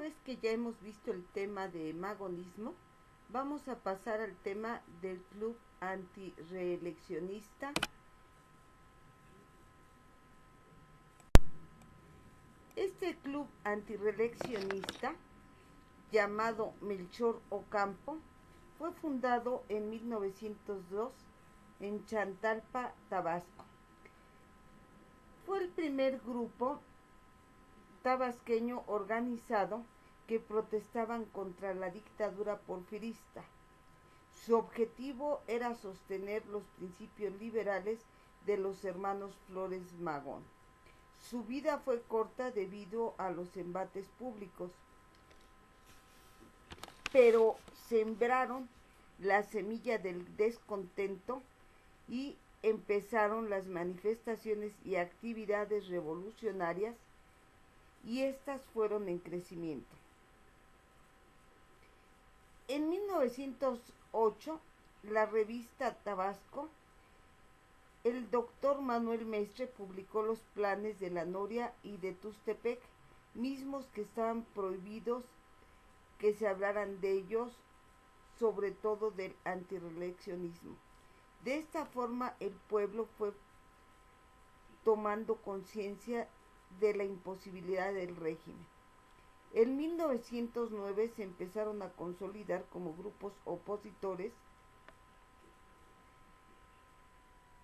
vez que ya hemos visto el tema de magonismo, vamos a pasar al tema del club antireeleccionista. Este club antireeleccionista, llamado Melchor Ocampo, fue fundado en 1902 en Chantalpa, Tabasco. Fue el primer grupo tabasqueño organizado que protestaban contra la dictadura porfirista. Su objetivo era sostener los principios liberales de los hermanos Flores Magón. Su vida fue corta debido a los embates públicos, pero sembraron la semilla del descontento y empezaron las manifestaciones y actividades revolucionarias, y estas fueron en crecimiento. En 1908, la revista Tabasco, el doctor Manuel Mestre publicó los planes de la Noria y de Tustepec, mismos que estaban prohibidos que se hablaran de ellos, sobre todo del antireeleccionismo. De esta forma, el pueblo fue tomando conciencia de la imposibilidad del régimen. En 1909 se empezaron a consolidar como grupos opositores.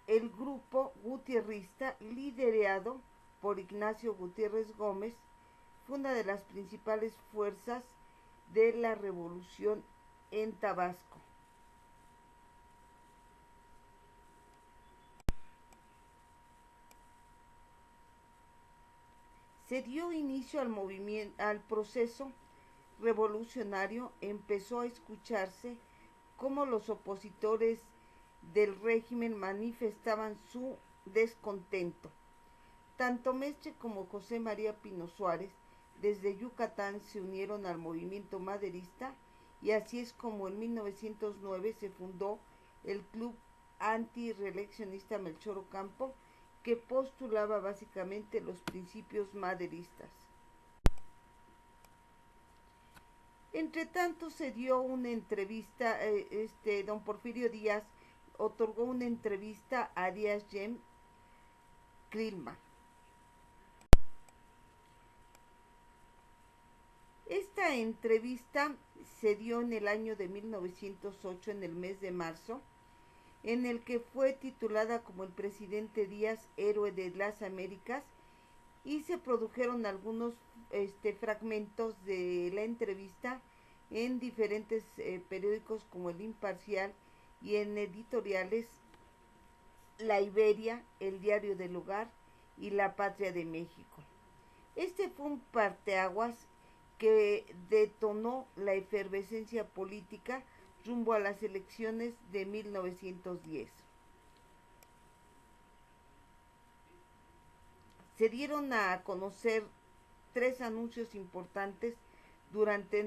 El grupo gutierrista, liderado por Ignacio Gutiérrez Gómez, fue una de las principales fuerzas de la revolución en Tabasco. Se dio inicio al proceso revolucionario. Empezó a escucharse cómo los opositores del régimen manifestaban su descontento. Tanto Mestre como José María Pino Suárez desde Yucatán se unieron al movimiento maderista, y así es como en 1909 se fundó el Club Antireeleccionista Melchor Ocampo, que postulaba básicamente los principios maderistas. Entre tanto se dio una entrevista, don Porfirio Díaz otorgó una entrevista a Díaz Jem Krilman. Esta entrevista se dio en el año de 1908, en el mes de marzo, en el que fue titulada como el presidente Díaz, héroe de las Américas, y se produjeron algunos fragmentos de la entrevista en diferentes periódicos como El Imparcial, y en editoriales La Iberia, El Diario del Hogar y La Patria de México. Este fue un parteaguas que detonó la efervescencia política rumbo a las elecciones de 1910. Se dieron a conocer 3 anuncios importantes durante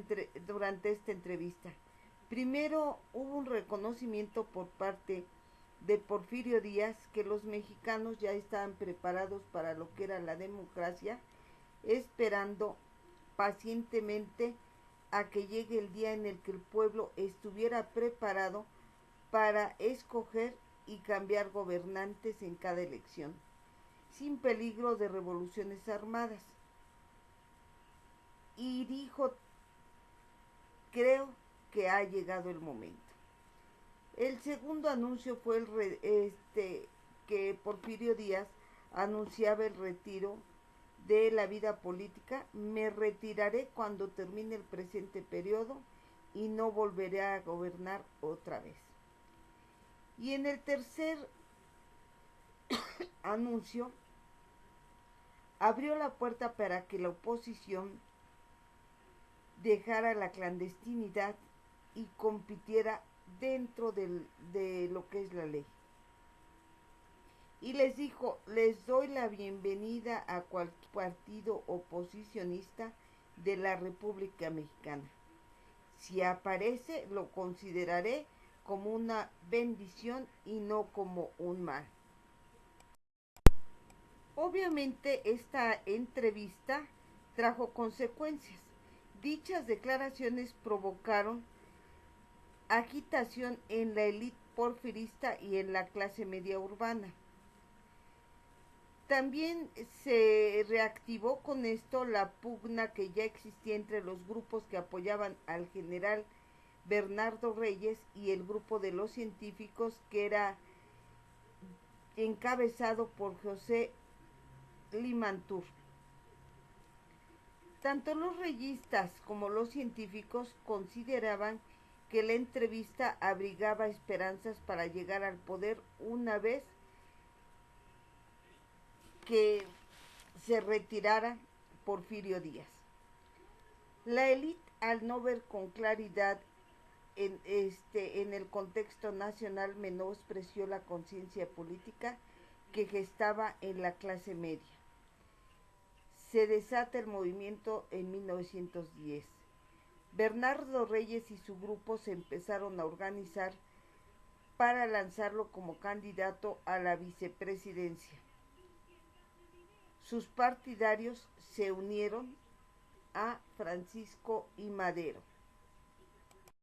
esta entrevista. Primero, hubo un reconocimiento por parte de Porfirio Díaz que los mexicanos ya estaban preparados para lo que era la democracia, esperando pacientemente a que llegue el día en el que el pueblo estuviera preparado para escoger y cambiar gobernantes en cada elección, sin peligro de revoluciones armadas. Y dijo: creo que ha llegado el momento. El segundo anuncio fue que Porfirio Díaz anunciaba el retiro de la vida política. Me retiraré cuando termine el presente periodo y no volveré a gobernar otra vez. Y en el tercer anuncio abrió la puerta para que la oposición dejara la clandestinidad y compitiera dentro de lo que es la ley. Y les dijo: les doy la bienvenida a cualquier partido oposicionista de la República Mexicana. Si aparece, lo consideraré como una bendición y no como un mal. Obviamente esta entrevista trajo consecuencias, Dichas declaraciones provocaron agitación en la élite porfirista y en la clase media urbana. También se reactivó con esto la pugna que ya existía entre los grupos que apoyaban al general Bernardo Reyes y el grupo de los científicos, que era encabezado por José Limantur. Tanto los reyistas como los científicos consideraban que la entrevista abrigaba esperanzas para llegar al poder una vez que se retirara Porfirio Díaz. La élite, al no ver con claridad en el contexto nacional, menospreció la conciencia política que gestaba en la clase media. Se desata el movimiento en 1910. Bernardo Reyes y su grupo se empezaron a organizar para lanzarlo como candidato a la vicepresidencia. Sus partidarios se unieron a Francisco I. Madero.